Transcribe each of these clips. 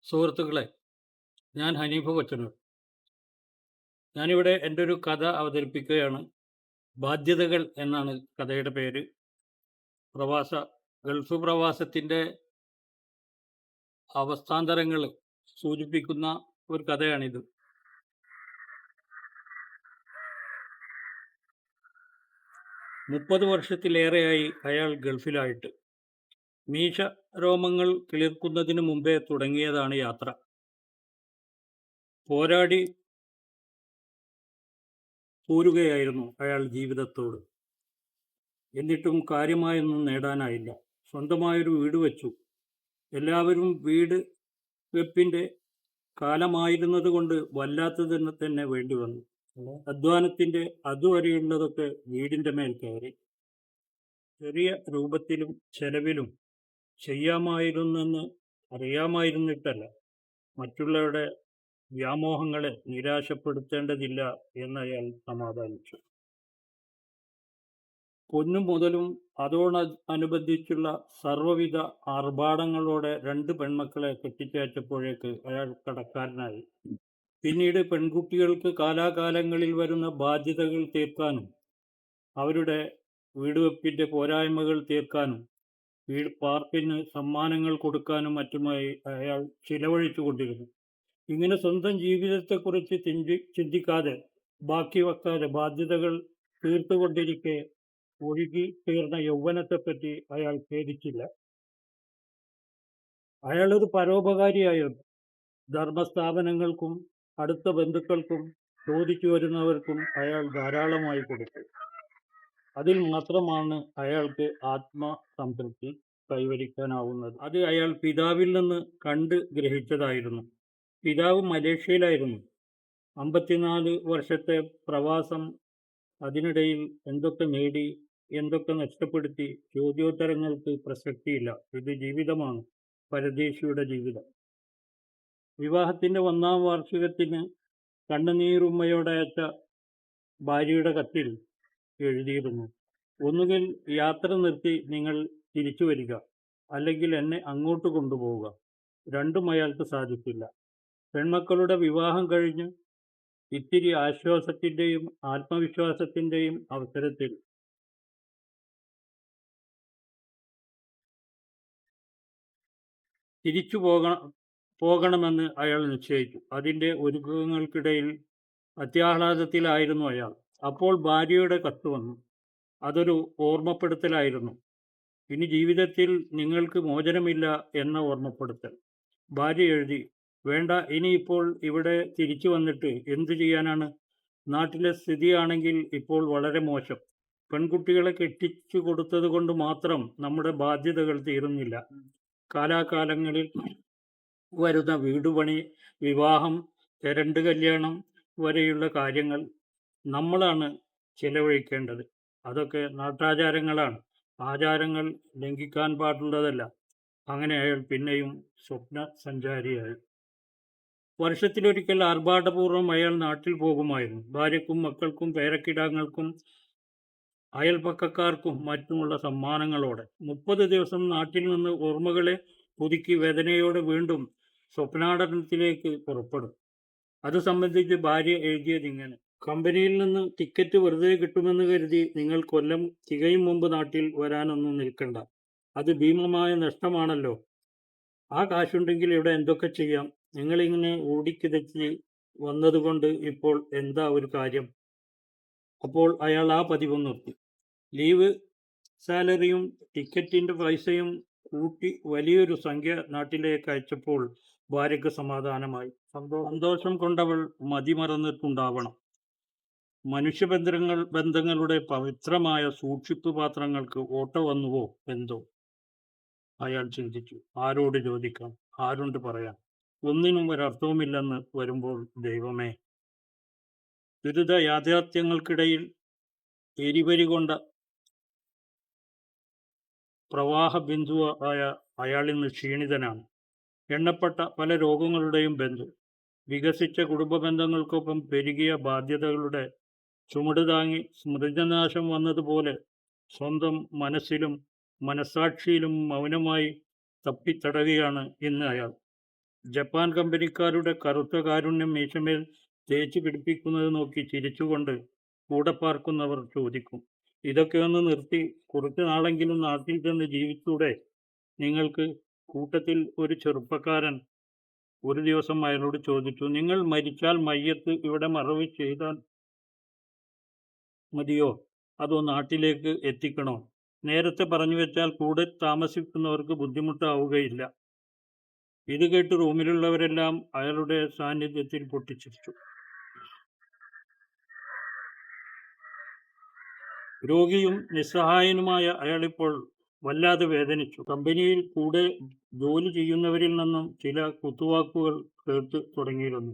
സുഹൃത്തുക്കളെ, ഞാൻ ഹനീഫ കൊച്ചനൂർ. ഞാനിവിടെ എൻ്റെ ഒരു കഥ അവതരിപ്പിക്കുകയാണ്. ബാധ്യതകൾ എന്നാണ് കഥയുടെ പേര്. പ്രവാസ ഗൾഫ് പ്രവാസത്തിൻ്റെ അവസ്ഥാന്തരങ്ങൾ സൂചിപ്പിക്കുന്ന ഒരു കഥയാണിത്. 30 വർഷത്തിലേറെയായി അയാൾ ഗൾഫിലായിട്ട്. മീശ രോമങ്ങൾ കിളിർക്കുന്നതിന് മുമ്പേ തുടങ്ങിയതാണ് യാത്ര. പോരാടി പോരുകയായിരുന്നു അയാൾ ജീവിതത്തോട്. എന്നിട്ടും കാര്യമായൊന്നും നേടാനായില്ല. സ്വന്തമായൊരു വീട് വെച്ചു. എല്ലാവരും വീട് വെപ്പിൻ്റെ കാലമായിരുന്നത് കൊണ്ട് വല്ലാത്തത് തന്നെ വേണ്ടി വന്നു. അധ്വാനത്തിൻ്റെ അതുവരെയുള്ളതൊക്കെ വീടിൻ്റെ മേൽ കയറി. ചെറിയ രൂപത്തിലും ചെലവിലും ചെയ്യാമായിരുന്നെന്ന് അറിയാമായിരുന്നിട്ടല്ല, മറ്റുള്ളവരുടെ വ്യാമോഹങ്ങളെ നിരാശപ്പെടുത്തേണ്ടതില്ല എന്നയാൾ സമാധാനിച്ചു. പൊന്നും മുതലും അതോടനുബന്ധിച്ചുള്ള സർവ്വവിധ ആർഭാടങ്ങളോടെ 2 പെൺമക്കളെ കെട്ടിച്ചയച്ചപ്പോഴേക്ക് അയാൾ കടക്കാരനായി. പിന്നീട് പെൺകുട്ടികൾക്ക് കാലാകാലങ്ങളിൽ വരുന്ന ബാധ്യതകൾ തീർക്കാനും അവരുടെ വീടുവെപ്പിൻ്റെ പോരായ്മകൾ തീർക്കാനും പാർപ്പിന് സമ്മാനങ്ങൾ കൊടുക്കാനും മറ്റുമായി അയാൾ ചിലവഴിച്ചുകൊണ്ടിരുന്നു. ഇങ്ങനെ സ്വന്തം ജീവിതത്തെക്കുറിച്ച് ചിന്തിക്കാതെ, ബാക്കി വെക്കാതെ ബാധ്യതകൾ തീർത്തുകൊണ്ടിരിക്കെ ഒഴുകി തീർന്ന യൗവനത്തെപ്പറ്റി അയാൾ ഖേദിച്ചില്ല. അയാളൊരു പരോപകാരിയായിരുന്നു. ധർമ്മസ്ഥാപനങ്ങൾക്കും അടുത്ത ബന്ധുക്കൾക്കും ചോദിച്ചു വരുന്നവർക്കും അയാൾ ധാരാളമായി കൊടുത്തു. അതിൽ മാത്രമാണ് അയാൾക്ക് ആത്മസംതൃപ്തി കൈവരിക്കാനാവുന്നത്. അത് അയാൾ പിതാവിൽ നിന്ന് കണ്ട് ഗ്രഹിച്ചതായിരുന്നു. പിതാവ് മലേഷ്യയിലായിരുന്നു. 54 വർഷത്തെ പ്രവാസം. അതിനിടയിൽ എന്തൊക്കെ നേടി, എന്തൊക്കെ നഷ്ടപ്പെടുത്തി, ചോദ്യോത്തരങ്ങൾക്ക് പ്രസക്തിയില്ല. ഇത് ജീവിതമാണ്, പരദേശിയുടെ ജീവിതം. വിവാഹത്തിൻ്റെ 1-ാം വാർഷികത്തിന് കണ്ണുനീരുമ്മയോടെ അയച്ച ഭാര്യയുടെ കത്തിൽ എഴുതിയിരുന്നു: ഒന്നുകിൽ യാത്ര നിർത്തി നിങ്ങൾ തിരിച്ചു വരിക, അല്ലെങ്കിൽ എന്നെ അങ്ങോട്ട് കൊണ്ടുപോവുക. രണ്ടും അയാൾക്ക് സാധിച്ചില്ല. പെൺമക്കളുടെ വിവാഹം കഴിഞ്ഞ് ഇത്തിരി ആശ്വാസത്തിൻ്റെയും ആത്മവിശ്വാസത്തിൻ്റെയും അവസരത്തിൽ തിരിച്ചു പോകണമെന്ന് അയാൾ നിശ്ചയിച്ചു. അതിൻ്റെ ഒരുക്കങ്ങൾക്കിടയിൽ അത്യാഹ്ലാദത്തിലായിരുന്നു അയാൾ. അപ്പോൾ ഭാര്യയുടെ കത്ത് വന്നു. അതൊരു ഓർമ്മപ്പെടുത്തലായിരുന്നു. ഇനി ജീവിതത്തിൽ നിങ്ങൾക്ക് മോചനമില്ല എന്ന ഓർമ്മപ്പെടുത്തൽ. ഭാര്യ എഴുതി: വേണ്ട, ഇനിയിപ്പോൾ ഇവിടെ തിരിച്ചു വന്നിട്ട് എന്തു ചെയ്യാനാണ്? നാട്ടിലെ സ്ഥിതിയാണെങ്കിൽ ഇപ്പോൾ വളരെ മോശം. പെൺകുട്ടികളെ കെട്ടിച്ചു കൊടുത്തത് കൊണ്ട് മാത്രം നമ്മുടെ ബാധ്യതകൾ തീരുന്നില്ല. കാലാകാലങ്ങളിൽ വരുന്ന വീടുപണി, വിവാഹം, തെരണ്ട് കല്യാണം വരെയുള്ള കാര്യങ്ങൾ നമ്മളാണ് ചിലവഴിക്കേണ്ടത്. അതൊക്കെ നാട്ടാചാരങ്ങളാണ്. ആചാരങ്ങൾ ലംഘിക്കാൻ പാടുള്ളതല്ല. അങ്ങനെ അയാൾ പിന്നെയും സ്വപ്ന സഞ്ചാരിയായി. വർഷത്തിലൊരിക്കൽ ആർഭാടപൂർവ്വം അയാൾ നാട്ടിൽ പോകുമായിരുന്നു. ഭാര്യയ്ക്കും മക്കൾക്കും പേരക്കിടാങ്ങൾക്കും അയൽപക്കക്കാർക്കും മറ്റുമുള്ള സമ്മാനങ്ങളോടെ. 30 ദിവസം നാട്ടിൽ നിന്ന് ഓർമ്മകളെ പുതുക്കി വേദനയോടെ വീണ്ടും സ്വപ്നാടനത്തിലേക്ക് പുറപ്പെടും. അത് സംബന്ധിച്ച് ഭാര്യ എഴുതിയതിങ്ങനെ: കമ്പനിയിൽ നിന്ന് ടിക്കറ്റ് വെറുതെ കിട്ടുമെന്ന് കരുതി നിങ്ങൾ കൊല്ലം തികയും മുമ്പ് നാട്ടിൽ വരാനൊന്നും നിൽക്കണ്ട. അത് ഭീമമായ നഷ്ടമാണല്ലോ. ആ കാശുണ്ടെങ്കിൽ ഇവിടെ എന്തൊക്കെ ചെയ്യാം. നിങ്ങളിങ്ങനെ ഓടിക്കിതച്ച് വന്നതുകൊണ്ട് ഇപ്പോൾ എന്താ ഒരു കാര്യം? അപ്പോൾ അയാൾ ആ പതിവ് നിർത്തി. ലീവ് സാലറിയും ടിക്കറ്റിൻ്റെ പൈസയും കൂട്ടി വലിയൊരു സംഖ്യ നാട്ടിലേക്ക് അയച്ചപ്പോൾ ഭാര്യയ്ക്ക് സമാധാനമായി. സന്തോഷം കൊണ്ടവൾ മതിമറന്നിട്ടുണ്ടാവണം. ബന്ധങ്ങളുടെ പവിത്രമായ സൂക്ഷിപ്പ് പാത്രങ്ങൾക്ക് ഓട്ട വന്നുവോ എന്തോ അയാൾ ചിന്തിച്ചു. ആരോട് ചോദിക്കാം, ആരുണ്ട് പറയാൻ? ഒന്നിനും ഒരർത്ഥവുമില്ലെന്ന് വരുമ്പോൾ ദൈവമേ. ദുരിത യാഥാർത്ഥ്യങ്ങൾക്കിടയിൽ എരിവരി കൊണ്ട പ്രവാഹ ബിന്ദുവായ അയാളിന്ന് ക്ഷീണിതനാണ്. എണ്ണപ്പെട്ട പല രോഗങ്ങളുടെയും ബന്ധു. വികസിച്ച കുടുംബ ബന്ധങ്ങൾക്കൊപ്പം പെരുകിയ ബാധ്യതകളുടെ ചുമട് താങ്ങി സ്മൃതിനാശം വന്നതുപോലെ സ്വന്തം മനസ്സിലും മനസാക്ഷിയിലും മൗനമായി തപ്പിത്തടയുകയാണ് ഇന്ന് അയാൾ. ജപ്പാൻ കമ്പനിക്കാരുടെ കറുത്ത കാരുണ്യം മീശമേൽ തേച്ച് പിടിപ്പിക്കുന്നത് നോക്കി ചിരിച്ചുകൊണ്ട് കൂടെ പാർക്കുന്നവർ ചോദിക്കും, ഇതൊക്കെ ഒന്ന് നിർത്തി കുറച്ചു നാളെങ്കിലും നാട്ടിൽ ചെന്ന് ജീവിച്ചൂടെ നിങ്ങൾക്ക്? കൂട്ടത്തിൽ ഒരു ചെറുപ്പക്കാരൻ ഒരു ദിവസം അയാളോട് ചോദിച്ചു, നിങ്ങൾ മരിച്ചാൽ മയ്യത്ത് ഇവിടെ മറവ് ചെയ്താൽ മതിയോ, അതോ നാട്ടിലേക്ക് എത്തിക്കണോ? നേരത്തെ പറഞ്ഞു വെച്ചാൽ കൂടെ താമസിക്കുന്നവർക്ക് ബുദ്ധിമുട്ടാവുകയില്ല. ഇത് കേട്ട് റൂമിലുള്ളവരെല്ലാം അയാളുടെ സാന്നിധ്യത്തിൽ പൊട്ടിച്ചിരിച്ചു. രോഗിയും നിസ്സഹായനുമായ അയാളിപ്പോൾ വല്ലാതെ വേദനിച്ചു. കമ്പനിയിൽ കൂടെ ജോലി ചെയ്യുന്നവരിൽ നിന്നും ചില കുത്തുവാക്കുകൾ കേട്ട് തുടങ്ങിയിരുന്നു.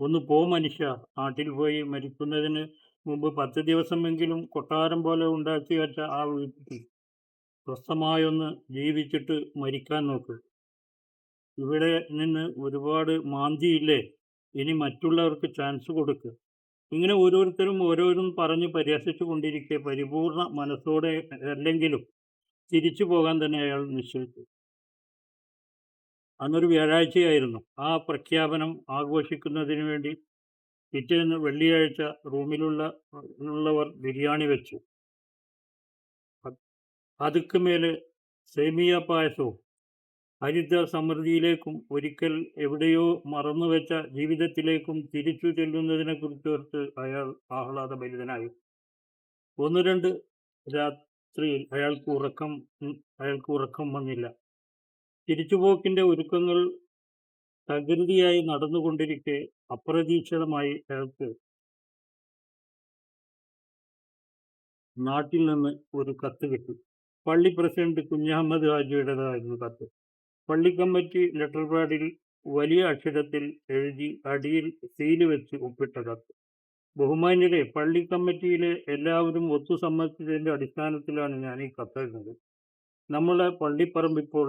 ഒന്ന് പോ മനുഷ്യ, നാട്ടിൽ പോയി മരിക്കുന്നതിന് മുമ്പ് 10 ദിവസമെങ്കിലും കൊട്ടാരം പോലെ ഉണ്ടാക്കി വെച്ച ആ വീട്ടിൽ സ്വസ്ഥമായൊന്ന് ജീവിച്ചിട്ട് മരിക്കാൻ നോക്ക്. ഇവിടെ നിന്ന് ഒരുപാട് മാന്തിയില്ലേ, ഇനി മറ്റുള്ളവർക്ക് ചാൻസ് കൊടുക്ക്. ഇങ്ങനെ ഓരോരുത്തരും ഓരോന്നും പറഞ്ഞ് പരിഹസിച്ചു കൊണ്ടിരിക്കെ പരിപൂർണ മനസ്സോടെ അല്ലെങ്കിലും തിരിച്ചു പോകാൻ തന്നെ അയാൾ നിശ്ചയിച്ചു. അന്നൊരു വ്യാഴാഴ്ചയായിരുന്നു. ആ പ്രഖ്യാപനം ആഘോഷിക്കുന്നതിന് വേണ്ടി പിറ്റേന്ന് വെള്ളിയാഴ്ച റൂമിലുള്ളവർ ബിരിയാണി വെച്ചു. അതുക്ക് മേലെ സേമിയ പായസവും ഹരിത സമൃദ്ധിയിലേക്കും ഒരിക്കൽ എവിടെയോ മറന്നുവെച്ച ജീവിതത്തിലേക്കും തിരിച്ചു ചെല്ലുന്നതിനെക്കുറിച്ചോർത്ത് അയാൾ ആഹ്ലാദഭരിതനായി. 1-2 രാത്രിയിൽ അയാൾക്ക് ഉറക്കം വന്നില്ല. തിരിച്ചുപോക്കിന്റെ ഒരുക്കങ്ങൾ തകൃതിയായി നടന്നുകൊണ്ടിരിക്കെ അപ്രതീക്ഷിതമായി അയാൾക്ക് നാട്ടിൽ നിന്ന് ഒരു കത്ത് കിട്ടി. പള്ളി പ്രസിഡന്റ് കുഞ്ഞഹമ്മദ് ഹാജിയുടേതായിരുന്നു കത്ത്. പള്ളി കമ്മിറ്റി ലെറ്റർ പാഡിൽ വലിയ അക്ഷരത്തിൽ എഴുതി അടിയിൽ സീല് വെച്ച് ഒപ്പിട്ട കത്ത്. ബഹുമാന്യരെ, പള്ളി കമ്മിറ്റിയിലെ എല്ലാവരും ഒത്തുസമ്മതിച്ചതിന്റെ അടിസ്ഥാനത്തിലാണ് ഞാൻ ഈ കത്തെഴുതുന്നത്. നമ്മളെ പള്ളിപ്പറമ്പിപ്പോൾ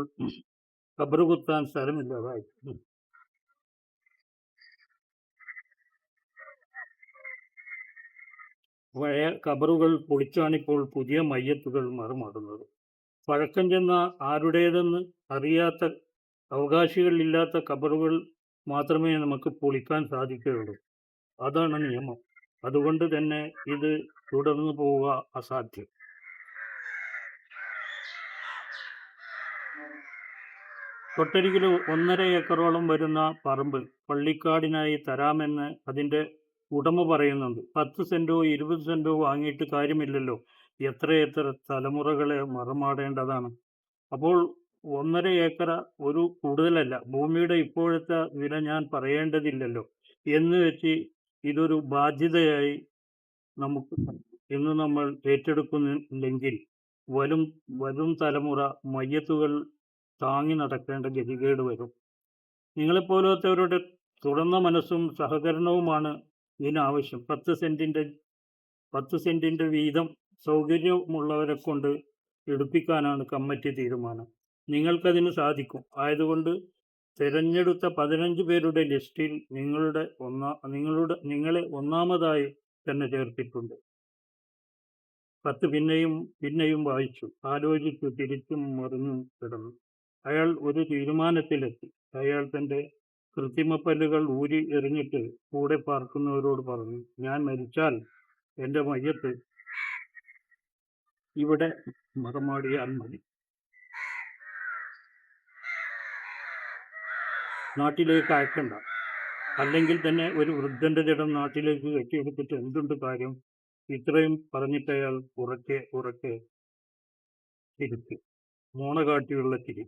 ഖബറ് കുത്താൻ സ്ഥലമില്ലാതായി. പഴയ ഖബറുകൾ പൊളിച്ചാണിപ്പോൾ പുതിയ മയ്യത്തുകൾ മറുമാടുന്നത്. പഴക്കം ചെന്ന ആരുടേതെന്ന് അറിയാത്ത അവകാശികളില്ലാത്ത ഖബറുകൾ മാത്രമേ നമുക്ക് പൊളിക്കാൻ സാധിക്കുകയുള്ളൂ. അതാണ് നിയമം. അതുകൊണ്ട് തന്നെ ഇത് തുടർന്നു പോവുക അസാധ്യം. തൊട്ടരികിൽ 1.5 ഏക്കറോളം വരുന്ന പറമ്പ് പള്ളിക്കാടിനായി തരാമെന്ന് അതിൻ്റെ ഉടമ പറയുന്നുണ്ട്. 10 സെന്റോ 20 സെന്റോ വാങ്ങിയിട്ട് കാര്യമില്ലല്ലോ, എത്രയെത്ര തലമുറകളെ മറമാടേണ്ടതാണ്. അപ്പോൾ 1.5 ഏക്കർ ഒരു കൂടുതലല്ല. ഭൂമിയുടെ ഇപ്പോഴത്തെ വില ഞാൻ പറയേണ്ടതില്ലല്ലോ എന്ന് വെച്ച് ഇതൊരു ബാധ്യതയായി നമുക്ക് ഇന്ന് നമ്മൾ ഏറ്റെടുക്കുന്നില്ലെങ്കിൽ വരും തലമുറ മയ്യത്തുകൾ താങ്ങി നടക്കേണ്ട ഗതികേട് വരും. നിങ്ങളെപ്പോലത്തവരുടെ തുറന്ന മനസ്സും സഹകരണവുമാണ് ഇതിനാവശ്യം. 10 സെന്റിന്റെ വീതം സൗകര്യമുള്ളവരെ കൊണ്ട് എടുപ്പിക്കാനാണ് കമ്മിറ്റി തീരുമാനം. നിങ്ങൾക്കതിന് സാധിക്കും. ആയതുകൊണ്ട് തിരഞ്ഞെടുത്ത 15 പേരുടെ ലിസ്റ്റിൽ നിങ്ങളെ ഒന്നാമതായി തന്നെ ചേർത്തിട്ടുണ്ട്. കത്ത് പിന്നെയും വായിച്ചു. ആലോചിച്ചു, തിരിച്ചും മറിഞ്ഞും കിടന്നു. അയാൾ ഒരു തീരുമാനത്തിലെത്തി. അയാൾ തൻ്റെ കൃത്രിമപ്പല്ലുകൾ ഊരി എറിഞ്ഞിട്ട് കൂടെ പാർക്കുന്നവരോട് പറഞ്ഞു, ഞാൻ മരിച്ചാൽ എൻ്റെ മയ്യത്ത് ഇവിടെ മറമാടിയാൽ മതി. നാട്ടിലേക്ക് അയക്കണ്ട. അല്ലെങ്കിൽ തന്നെ ഒരു വൃദ്ധന്റെ ജഡം നാട്ടിലേക്ക് കെട്ടിയെടുത്തിട്ട് എന്തുണ്ട് കാര്യം? ഇത്രയും പറഞ്ഞിട്ടയാൾ ഉറക്കെ ചിരിച്ചു. മോണ കാട്ടിയുള്ള ചിരി.